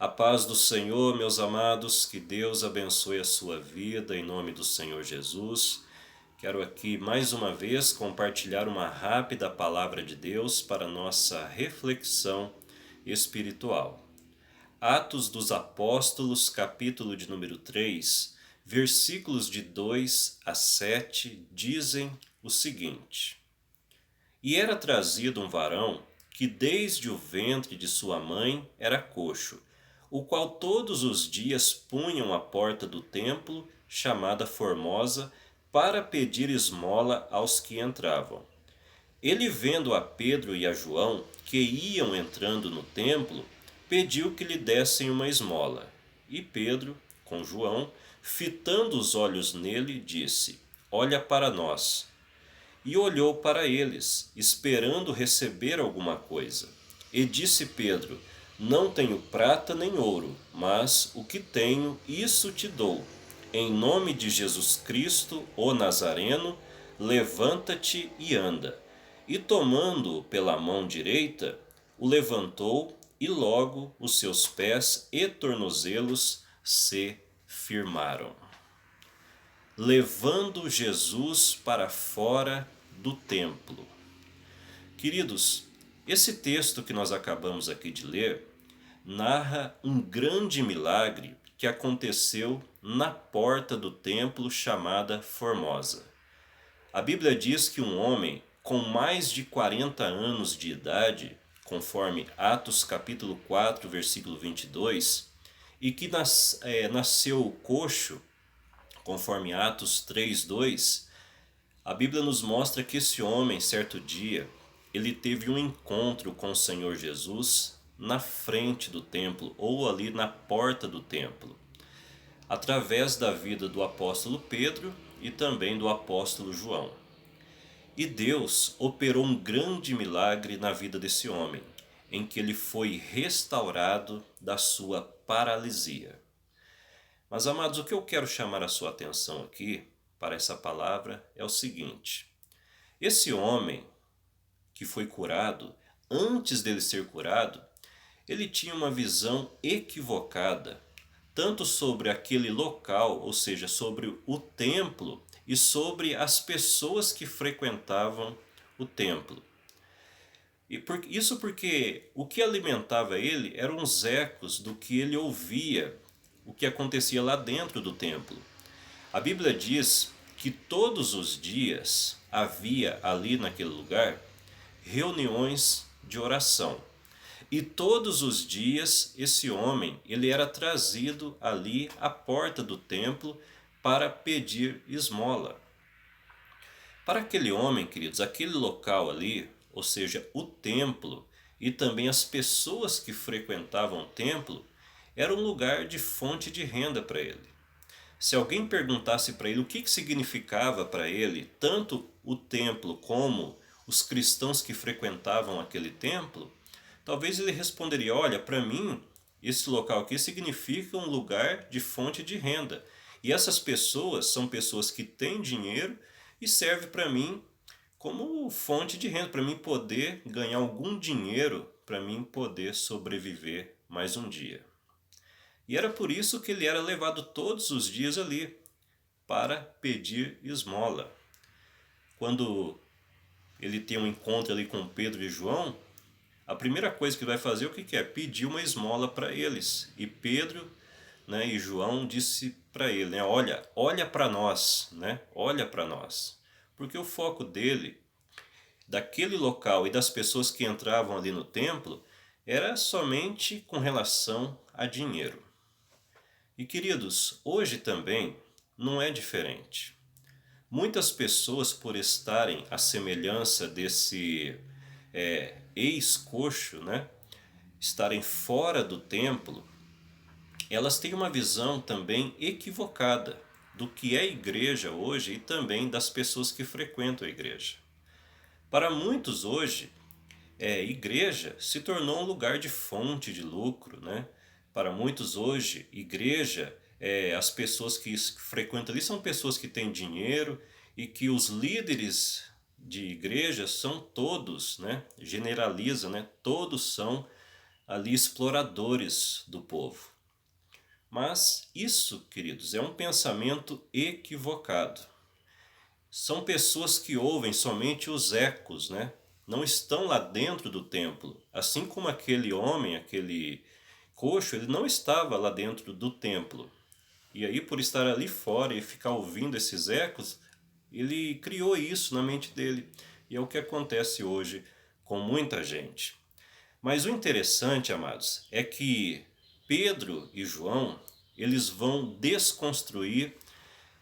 A paz do Senhor, meus amados, que Deus abençoe a sua vida em nome do Senhor Jesus. Quero aqui mais uma vez compartilhar uma rápida palavra de Deus para nossa reflexão espiritual. Atos dos Apóstolos, capítulo de número 3, versículos de 2 a 7, dizem o seguinte: E era trazido um varão que desde o ventre de sua mãe era coxo, o qual todos os dias punham à porta do templo, chamada Formosa, para pedir esmola aos que entravam. Ele, vendo a Pedro e a João, que iam entrando no templo, pediu que lhe dessem uma esmola. E Pedro, com João, fitando os olhos nele, disse: Olha para nós. E olhou para eles, esperando receber alguma coisa. E disse Pedro: Não tenho prata nem ouro, mas o que tenho, isso te dou. Em nome de Jesus Cristo, o Nazareno, levanta-te e anda. E tomando-o pela mão direita, o levantou, e logo os seus pés e tornozelos se firmaram. Levando Jesus para fora do templo. Queridos, esse texto que nós acabamos aqui de ler narra um grande milagre que aconteceu na porta do templo chamada Formosa. A Bíblia diz que um homem com mais de 40 anos de idade, conforme Atos capítulo 4, versículo 22, e que nasceu coxo, conforme Atos 3:2, a Bíblia nos mostra que esse homem, certo dia, ele teve um encontro com o Senhor Jesus na frente do templo, ou ali na porta do templo, através da vida do apóstolo Pedro e também do apóstolo João. E Deus operou um grande milagre na vida desse homem, em que ele foi restaurado da sua paralisia. Mas, amados, o que eu quero chamar a sua atenção aqui para essa palavra é o seguinte: esse homem que foi curado, antes dele ser curado, ele tinha uma visão equivocada, tanto sobre aquele local, ou seja, sobre o templo, e sobre as pessoas que frequentavam o templo. Isso porque o que alimentava ele eram os ecos do que ele ouvia, o que acontecia lá dentro do templo. A Bíblia diz que todos os dias havia ali naquele lugar reuniões de oração. E todos os dias esse homem, ele era trazido ali à porta do templo para pedir esmola. Para aquele homem, queridos, aquele local ali, ou seja, o templo e também as pessoas que frequentavam o templo, era um lugar de fonte de renda para ele. Se alguém perguntasse para ele o que significava para ele tanto o templo como os cristãos que frequentavam aquele templo, talvez ele responderia: olha, para mim esse local aqui significa um lugar de fonte de renda. E essas pessoas são pessoas que têm dinheiro e serve para mim como fonte de renda, para mim poder ganhar algum dinheiro, para mim poder sobreviver mais um dia. E era por isso que ele era levado todos os dias ali para pedir esmola. Quando ele tem um encontro ali com Pedro e João, a primeira coisa que ele vai fazer, o que é? Pedir uma esmola para eles. E Pedro, né, e João disse para ele, né, olha para nós, né, olha para nós. Porque o foco dele, daquele local e das pessoas que entravam ali no templo, era somente com relação a dinheiro. E queridos, hoje também não é diferente. Muitas pessoas, por estarem à semelhança desse ex-coxo, né, estarem fora do templo, elas têm uma visão também equivocada do que é a igreja hoje e também das pessoas que frequentam a igreja. Para muitos hoje, igreja se tornou um lugar de fonte de lucro, né? Para muitos hoje, igreja, as pessoas que frequentam ali são pessoas que têm dinheiro e que os líderes de igreja são todos, né? Generaliza, né? Todos são ali exploradores do povo. Mas isso, queridos, é um pensamento equivocado. São pessoas que ouvem somente os ecos, né? Não estão lá dentro do templo. Assim como aquele homem, aquele coxo, ele não estava lá dentro do templo. E aí, por estar ali fora e ficar ouvindo esses ecos, ele criou isso na mente dele. E é o que acontece hoje com muita gente. Mas o interessante, amados, é que Pedro e João, eles vão desconstruir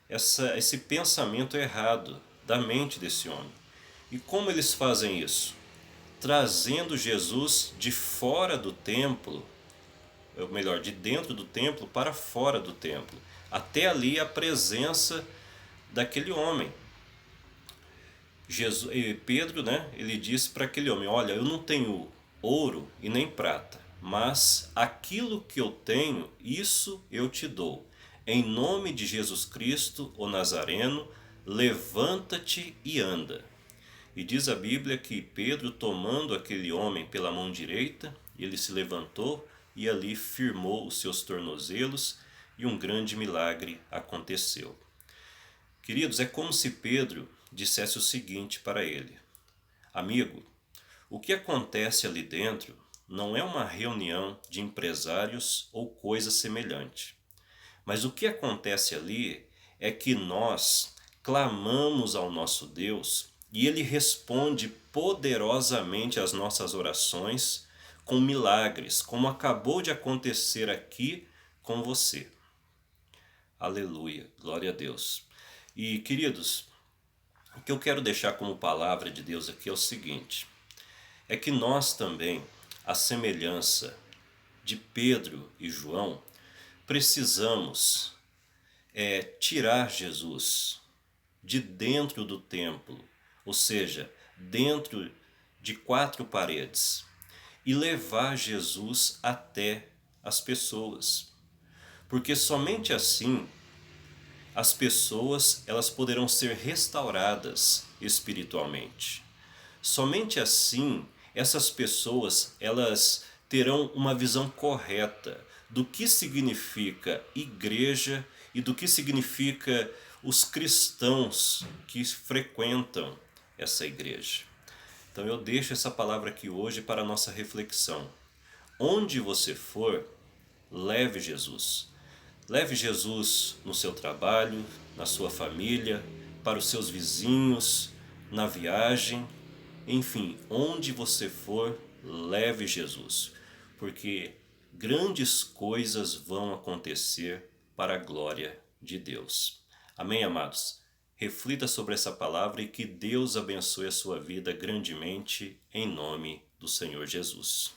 esse pensamento errado da mente desse homem. E como eles fazem isso? Trazendo Jesus de fora do templo, ou melhor, de dentro do templo para fora do templo, até ali a presença daquele homem. Pedro, né, ele disse para aquele homem: olha, eu não tenho ouro e nem prata, mas aquilo que eu tenho, isso eu te dou. Em nome de Jesus Cristo, o Nazareno, levanta-te e anda. E diz a Bíblia que Pedro, tomando aquele homem pela mão direita, ele se levantou e ali firmou os seus tornozelos e um grande milagre aconteceu. Queridos, é como se Pedro dissesse o seguinte para ele: amigo, o que acontece ali dentro não é uma reunião de empresários ou coisa semelhante. Mas o que acontece ali é que nós clamamos ao nosso Deus e Ele responde poderosamente às nossas orações com milagres, como acabou de acontecer aqui com você. Aleluia, glória a Deus. E queridos, o que eu quero deixar como palavra de Deus aqui é o seguinte: é que nós também, à semelhança de Pedro e João, precisamos tirar Jesus de dentro do templo, ou seja, dentro de quatro paredes, e levar Jesus até as pessoas. Porque somente assim as pessoas elas poderão ser restauradas espiritualmente. Somente assim essas pessoas elas terão uma visão correta do que significa igreja e do que significa os cristãos que frequentam essa igreja. Então eu deixo essa palavra aqui hoje para a nossa reflexão. Onde você for, leve Jesus. Leve Jesus no seu trabalho, na sua família, para os seus vizinhos, na viagem, enfim, onde você for, leve Jesus, porque grandes coisas vão acontecer para a glória de Deus. Amém, amados? Reflita sobre essa palavra e que Deus abençoe a sua vida grandemente, em nome do Senhor Jesus.